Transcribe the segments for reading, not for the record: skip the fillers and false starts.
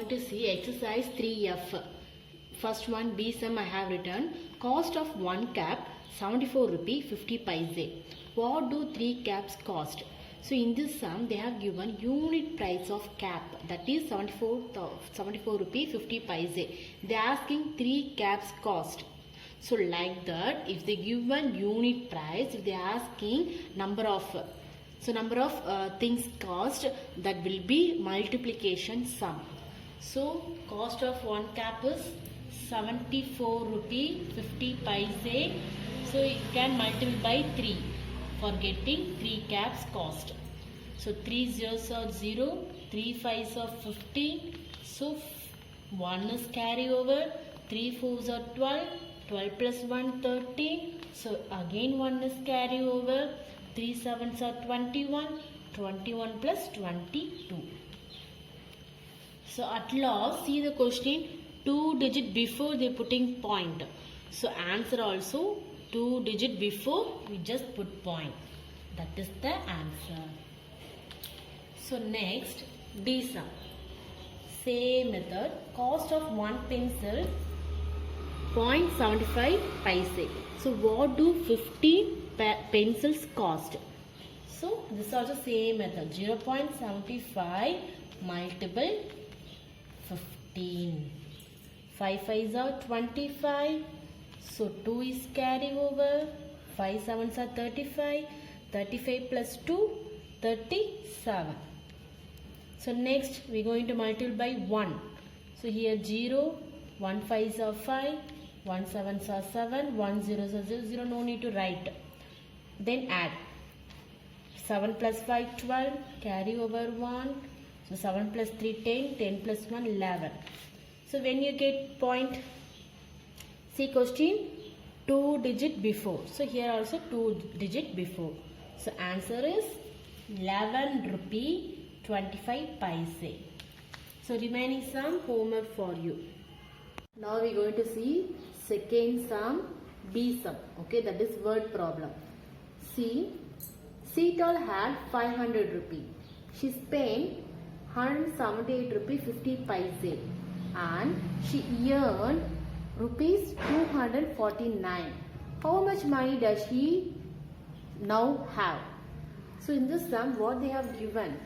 going to see exercise 3F. First one, B sum I have written. Cost of 1 cap 74 rupee 50 paise. What do 3 caps cost? So in this sum they have given unit price of cap, that is 74 rupee 50 paise. They are asking 3 caps cost. So like that, if they given unit price, if they are asking number of things cost, that will be multiplication sum. So cost of 1 cap is 74 rupee 50 paise. So you can multiply by 3 for getting 3 caps cost. So 3 zeros are 0, 3 fives are 15. So 1 is carry over, 3 fours are 12, 12 plus 1 13. So again 1 is carry over, 3 sevens are 21, 21 plus 22. So at last, see the question, 2 digit before they putting point. So answer also 2 digit before we just put point. That is the answer. So next, D sum. Same method. Cost of 1 pencil 0.75 paise. So what do 15 pencils cost? So this is also same method. 0.75 multiple 15. 5 5s are 25. So 2 is carry over. 5 sevens are 35. 35 plus 2, 37. So next we are going to multiply by 1. So here 0, 1 5s are 5, 1 sevens are 7, 1 zeros are 0, 0, no need to write. Then add. 7 plus 5, 12, carry over 1. So 7 plus 3, 10, 10 plus 1, 11. So when you get point, see question 2 digit before. So here also 2 digit before. So answer is 11 rupee 25 paise. So remaining sum homework for you. Now we are going to see second sum, B sum. Okay, that is word problem. See, Seetal had 500 rupee. She spent 178 rupee 50 paise and she earned rupees 249. How much money does she now have? So in this sum, what they have given?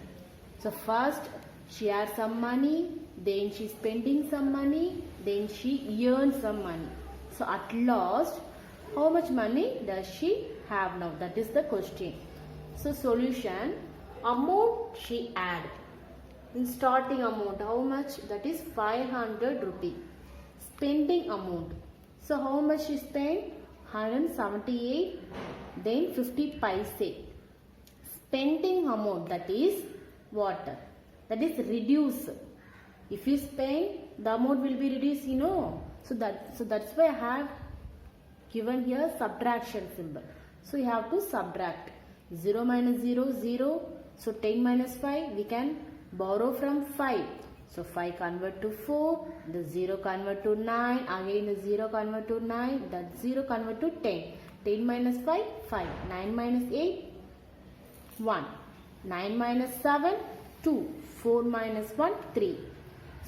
So first she has some money, then she spending some money, then she earned some money. So at last, how much money does she have now? That is the question. So solution, amount she add. In starting amount, how much? That is 500 rupee. Spending amount. So how much she spent? 178, then 50 paise. Spending amount, that is what? That is reduce. If you spend, the amount will be reduced, you know. So that's why I have given here subtraction symbol. So you have to subtract. 0 minus 0, 0. So 10 minus 5, we can borrow from 5. So 5 convert to 4, the 0 convert to 9, again the 0 convert to 9, that 0 convert to 10. 10 minus 5, 5. 9 minus 8, 1. 9 minus 7, 2. 4 minus 1, 3.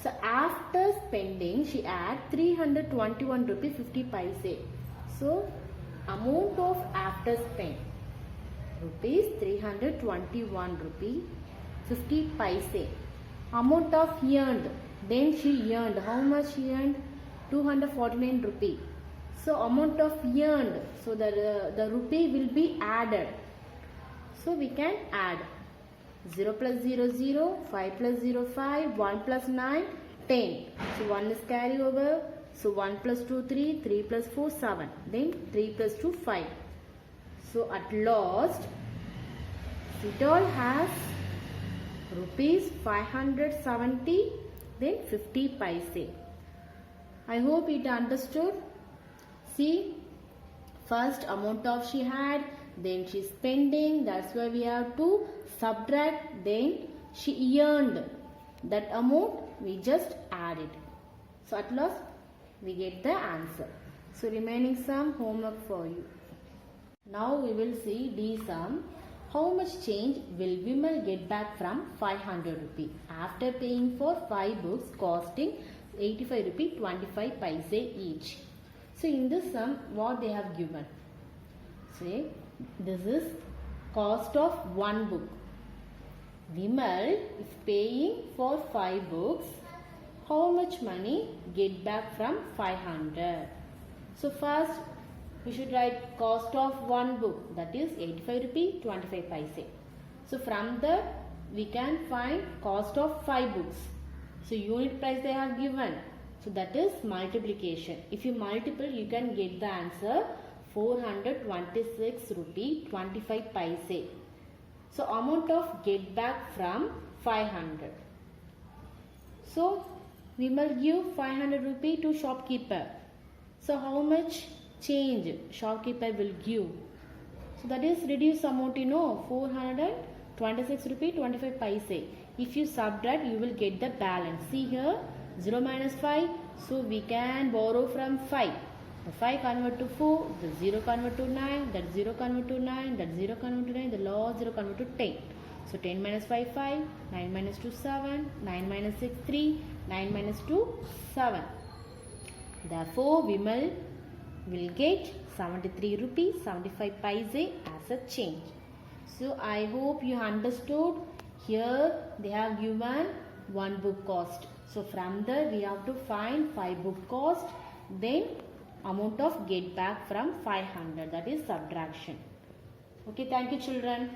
So after spending, she add 321 rupee 50 paise. So amount of after spend, rupees 321 rupee 50 paise. Amount of earned, then she earned. How much she earned? 249 rupee. So amount of earned, so the rupee will be added. So we can add 0 plus 0, 0, 5 plus 0, 5, 1 plus 9, 10. So 1 is carry over. So 1 plus 2, 3, 3 plus 4, 7. Then 3 plus 2, 5. So at last, Seetal has rupees 570, then 50 paise. I hope it understood. See, first amount of she had, then she spending, that's why we have to subtract, then she earned. That amount we just added. So at last we get the answer. So remaining sum homework for you. Now we will see D sum. How much change will Vimal get back from 500 rupee after paying for 5 books costing 85 rupee 25 paise each? So in this sum, what they have given? Say this is cost of one book. Vimal is paying for 5 books. How much money get back from 500? So first we should write cost of one book, that is 85 rupee 25 paise. So from that we can find cost of 5 books. So unit price they have given. So that is multiplication. If you multiply, you can get the answer 426 rupee 25 paise. So amount of get back from 500. So we will give 500 rupee to shopkeeper. So how much change shopkeeper will give? So that is reduce amount, 426 rupee 25 paise. If you subtract, you will get the balance. See here, 0 minus 5. So we can borrow from 5. The 5 convert to 4, the 0 convert to 9, that 0 convert to 9, that 0 convert to 9, the last 0 convert to 10. So 10 minus 5, 5, 9 minus 2, 7, 9 minus 6, 3, 9 minus 2, 7. Therefore, Vimal will get 73 rupees 75 paise as a change. So I hope you understood. Here they have given one book cost. So from there we have to find 5 book cost, then amount of get back from 500, that is subtraction. Okay, thank you children.